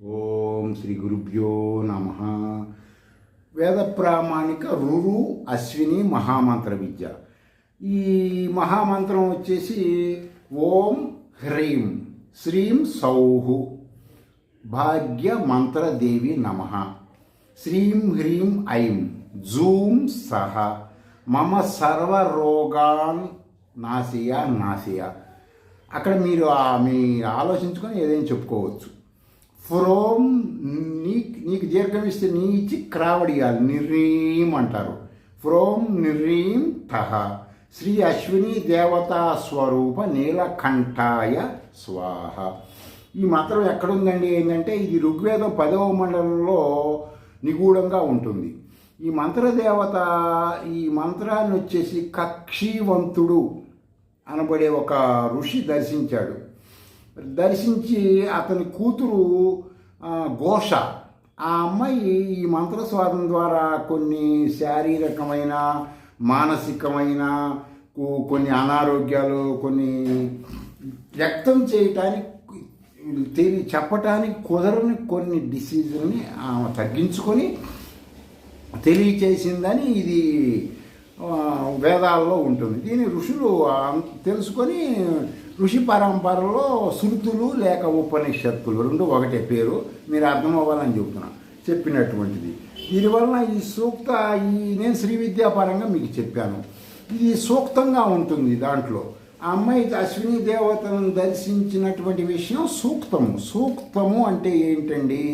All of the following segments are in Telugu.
ఓం శ్రీ గురుభ్యో నమ. వేద ప్రామాణిక రురు అశ్విని మహామంత్ర విద్య. ఈ మహామంత్రం వచ్చేసి ఓం హ్రీం శ్రీం సౌహు భాగ్య మంత్రదేవి నమ. శ్రీం హ్రీం ఐం జూం సహ మమ సర్వరోగాన్ నాశయ నాశయ. అక్కడ మీరు ఆలోచించుకొని ఏదైనా చెప్పుకోవచ్చు. ఫ్రోం నీకు దీర్ఘం ఇస్తే నీ ఇచ్చి క్రావడియాలి, నిర్రీం అంటారు. ఫ్రోం నిర్రీం తహ శ్రీ అశ్విని దేవతా స్వరూప నీలకంఠాయ స్వాహ. ఈ మంత్రం ఎక్కడుందండి? ఏంటంటే ఇది ఋగ్వేదం 10వ మండలంలో నిగూఢంగా ఉంటుంది. ఈ మంత్రదేవత ఈ మంత్రాన్ని వచ్చేసి కక్షీవంతుడు అనబడే ఒక ఋషి దర్శించి అతని కూతురు ఘోష, ఆ అమ్మాయి ఈ మంత్రస్వాదం ద్వారా కొన్ని శారీరకమైన మానసికమైన కొన్ని అనారోగ్యాలు కొన్ని వ్యక్తం చేయటానికి చెప్పటానికి కుదరని కొన్ని డిసీజుల్ని ఆమె తగ్గించుకొని తెలియచేసిందని ఇది వేదాల్లో ఉంటుంది. దీని ఋషులు తెలుసుకొని ఋషి పరంపరలో శృతులు లేక ఉపనిషత్తులు రెండు ఒకటే పేరు, మీరు అర్థం అవ్వాలని చెప్పినటువంటిది. దీనివలన ఈ సూక్త నేను శ్రీ విద్యాపరంగా మీకు చెప్పాను. ఇది సూక్తంగా ఉంటుంది. దాంట్లో ఆ అమ్మాయి అశ్విని దేవతలను దర్శించినటువంటి విషయం సూక్తము అంటే ఏంటండి?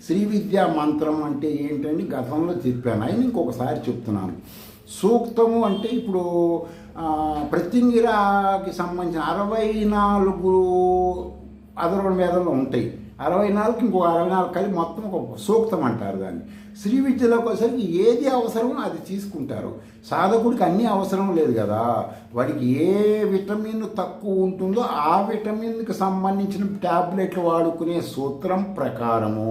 శ్రీ విద్యా మంత్రం అంటే ఏంటండి? గతంలో చెప్పాను, అయినా ఇంకొకసారి చెప్తున్నాను. సూక్తము అంటే ఇప్పుడు ప్రత్యంగిరాకి సంబంధించిన 64 అధర్వణ వేదంలో ఉంటాయి. 64కి ఇంకో 64 కలిపి మొత్తం ఒక సూక్తం అంటారు దాన్ని. శ్రీ విద్యలోకి వచ్చేసరికి ఏది అవసరమో అది తీసుకుంటారు. సాధకుడికి అన్నీ అవసరం లేదు కదా, వాడికి ఏ విటమిన్ తక్కువ ఉంటుందో ఆ విటమిన్కి సంబంధించిన ట్యాబ్లెట్లు వాడుకునే సూత్రం ప్రకారము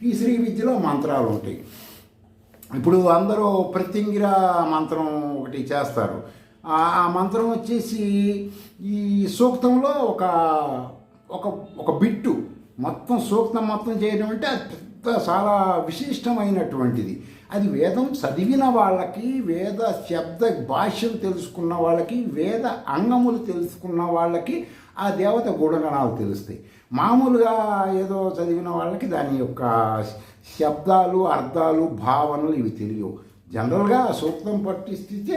ఈ శ్రీ విద్యలో మంత్రాలు ఉంటాయి. ఇప్పుడు అందరూ ప్రత్యంగిర మంత్రం ఒకటి చేస్తారు. ఆ మంత్రం వచ్చేసి ఈ సూక్తంలో ఒక బిట్టు మొత్తం సూక్తం మొత్తం చేయడం అంటే అది చాలా విశిష్టమైనటువంటిది. అది వేదం చదివిన వాళ్ళకి, వేద శబ్ద భాష్యం తెలుసుకున్న వాళ్ళకి, వేద అంగములు తెలుసుకున్న వాళ్ళకి ఆ దేవత గుణగణాలు తెలుస్తాయి. మామూలుగా ఏదో చదివిన వాళ్ళకి దాని యొక్క శబ్దాలు, అర్థాలు, భావనలు ఇవి తెలియవు. జనరల్గా సూక్తం పట్టిస్తే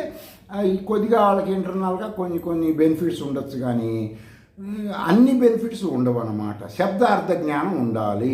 కొద్దిగా వాళ్ళకి ఇంటర్నల్గా కొన్ని బెనిఫిట్స్ ఉండొచ్చు, కానీ అన్ని బెనిఫిట్స్ ఉండవు అన్నమాట. శబ్ద అర్థ జ్ఞానం ఉండాలి.